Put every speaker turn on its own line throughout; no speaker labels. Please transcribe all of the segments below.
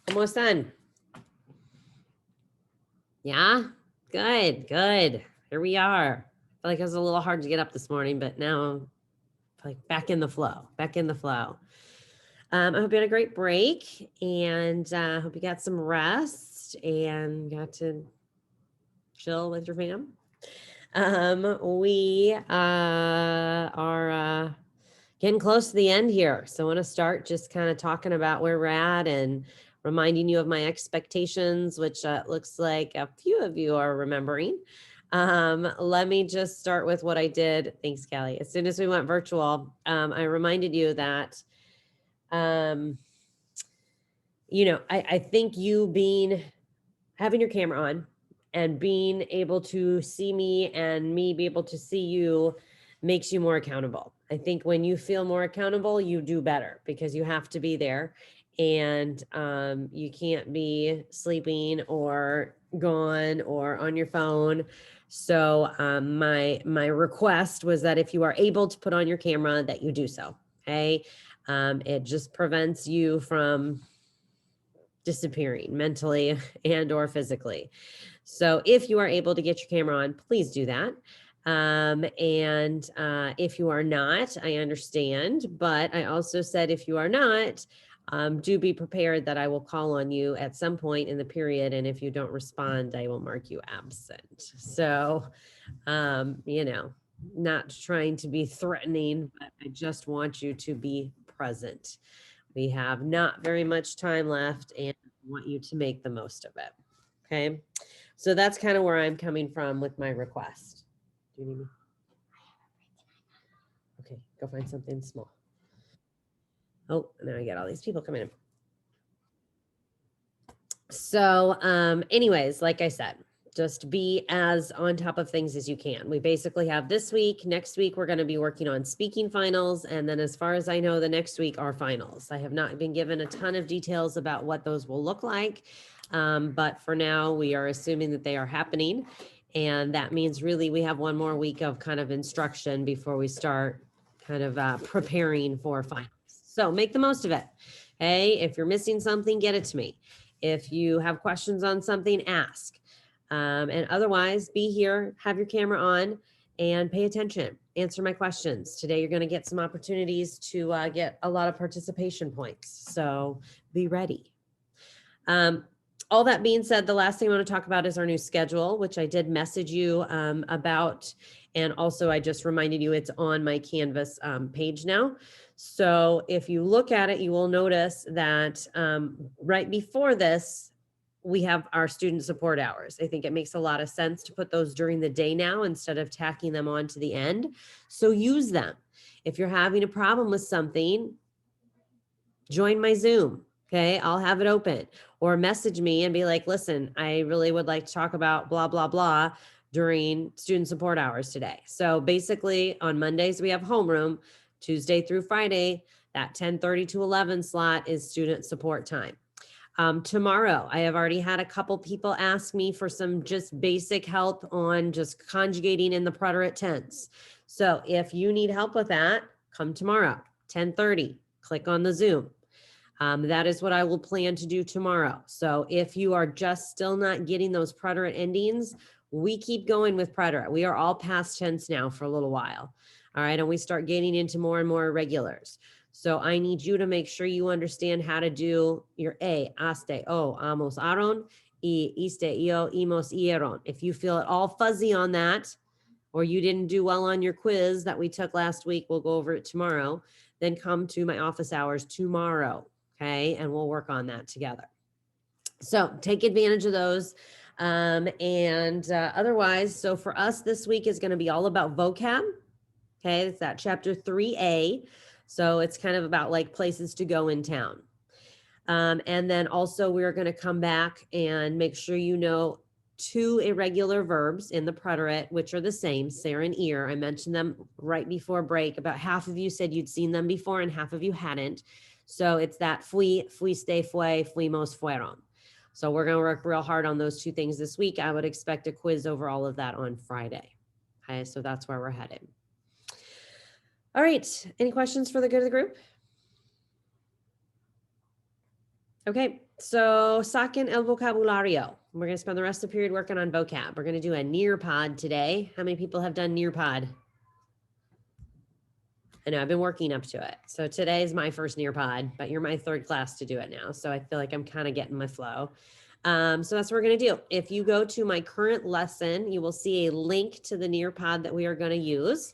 Almost done. Yeah, good, good. Here we are. I feel like it was a little hard to get up this morning, but now I'm like back in the flow, back in the flow. I hope you had a great break and hope you got some rest and got to chill with your fam. We are getting close to the end here. So I want to start just kind of talking about where we're at and reminding you of my expectations, which looks like a few of you are remembering. Let me just start with what I did. Thanks, Callie. As soon as we went virtual, I reminded you that, I think you having your camera on and being able to see me and me be able to see you makes you more accountable. I think when you feel more accountable, you do better because you have to be there and you can't be sleeping or gone or on your phone. So my request was that if you are able to put on your camera, that you do so. Okay, it just prevents you from disappearing mentally and or physically. So if you are able to get your camera on, please do that. And if you are not, I understand. But I also said if you are not, do be prepared that I will call on you at some point in the period. And if you don't respond, I will mark you absent. So, not trying to be threatening, but I just want you to be present. We have not very much time left and I want you to make the most of it. Okay. So that's kind of where I'm coming from with my request. Do you need me? Okay, go find something small. Oh, now I get all these people coming in. So, anyways, like I said, just be as on top of things as you can. We basically have this week. Next week, we're going to be working on speaking finals. And then, as far as I know, the next week are finals. I have not been given a ton of details about what those will look like. But for now, we are assuming that they are happening. And that means really we have one more week of kind of instruction before we start kind of preparing for finals. So make the most of it. Hey, if you're missing something, get it to me. If you have questions on something, ask. And otherwise, be here, have your camera on, and pay attention. Answer my questions. Today, you're going to get some opportunities to get a lot of participation points. So be ready. All that being said, the last thing I want to talk about is our new schedule, which I did message you about. And also, I just reminded you it's on my Canvas page now. So if you look at it, you will notice that right before this, we have our student support hours. I think it makes a lot of sense to put those during the day now instead of tacking them on to the end. So use them. If you're having a problem with something, join my Zoom. Okay, I'll have it open, or message me and be like, listen, I really would like to talk about blah, blah, blah during student support hours today. So basically on Mondays, we have homeroom. Tuesday through Friday, that 10:30 to 11 slot is student support time. Tomorrow, I have already had a couple people ask me for some just basic help on just conjugating in the preterite tense. So if you need help with that, come tomorrow, 10:30, click on the Zoom. That is what I will plan to do tomorrow. So if you are just still not getting those preterite endings, we keep going with preterite. We are all past tense now for a little while. All right. And we start getting into more and more irregulars. So I need you to make sure you understand how to do your aste, amos, aron, iste, imos, ieron. If you feel at all fuzzy on that, or you didn't do well on your quiz that we took last week, we'll go over it tomorrow, then come to my office hours tomorrow. Okay. And we'll work on that together. So take advantage of those. Otherwise, so for us, this week is going to be all about vocab. Okay. It's that chapter 3A. So it's kind of about like places to go in town. And then also we're going to come back and make sure you know 2 irregular verbs in the preterite, which are the same, ser and ir. I mentioned them right before break. About half of you said you'd seen them before and half of you hadn't. So it's that fui, fuiste, fue, fuimos, fueron. So we're going to work real hard on those 2 things this week. I would expect a quiz over all of that on Friday. Okay, so that's where we're headed. All right. Any questions for the good of the group? Okay, so saquen el vocabulario. We're going to spend the rest of the period working on vocab. We're going to do a Nearpod today. How many people have done Nearpod? I know I've been working up to it. So today is my first Nearpod, but you're my third class to do it now. So I feel like I'm kind of getting my flow. So that's what we're going to do. If you go to my current lesson, you will see a link to the Nearpod that we are going to use.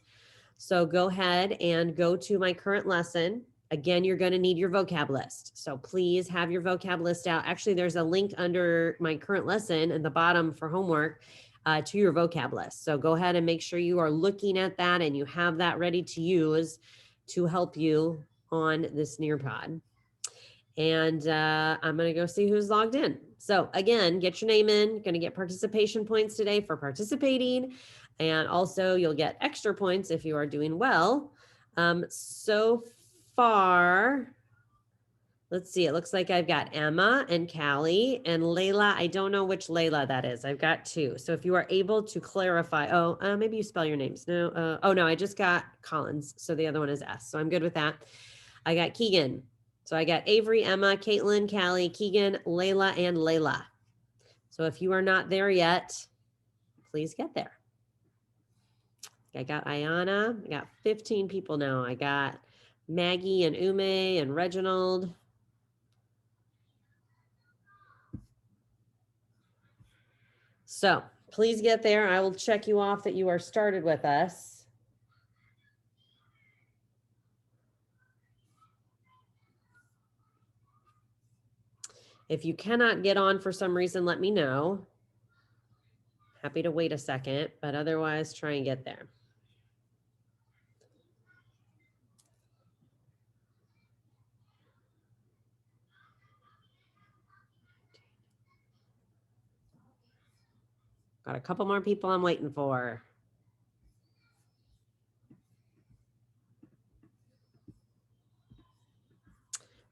So go ahead and go to my current lesson. Again, you're going to need your vocab list. So please have your vocab list out. Actually, there's a link under my current lesson at the bottom for homework to your vocab list. So go ahead and make sure you are looking at that and you have that ready to use to help you on this Nearpod. And I'm going to go see who's logged in. So again, get your name in. Going to get participation points today for participating. And also you'll get extra points if you are doing well. So far, let's see, it looks like I've got Emma and Callie and Layla. I don't know which Layla that is. I've got two. So if you are able to clarify, maybe you spell your names. No, no, I just got Collins. So the other one is S. So I'm good with that. I got Keegan. So I got Avery, Emma, Caitlin, Callie, Keegan, Layla, and Layla. So if you are not there yet, please get there. I got Ayana. I got 15 people now. I got Maggie and Ume and Reginald. So please get there. I will check you off that you are started with us. If you cannot get on for some reason, let me know. Happy to wait a second, but otherwise try and get there. Got a couple more people I'm waiting for.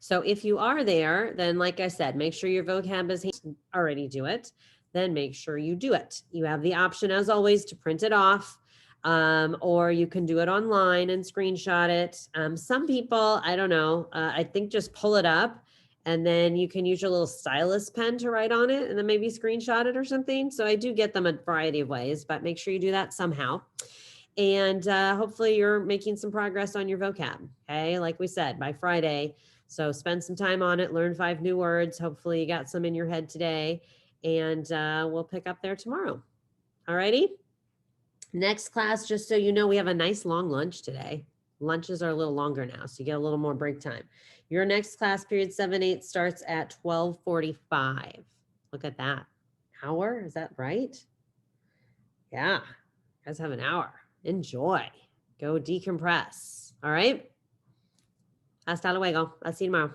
So if you are there, then like I said, make sure your vocab is already do it. Then make sure you do it. You have the option as always to print it off, or you can do it online and screenshot it. Some people, I don't know, I think just pull it up and then you can use your little stylus pen to write on it and then maybe screenshot it or something. So I do get them a variety of ways, but make sure you do that somehow. And hopefully you're making some progress on your vocab. Okay, like we said, by Friday. So spend some time on it, learn 5 new words. Hopefully you got some in your head today, and we'll pick up there tomorrow. All righty. Next class, just so you know, we have a nice long lunch today. Lunches are a little longer now, so you get a little more break time. Your next class, period 7-8, starts at 12:45. Look at that. Hour, is that right? Yeah, you guys have an hour. Enjoy. Go decompress. All right. Hasta luego. I'll see you tomorrow.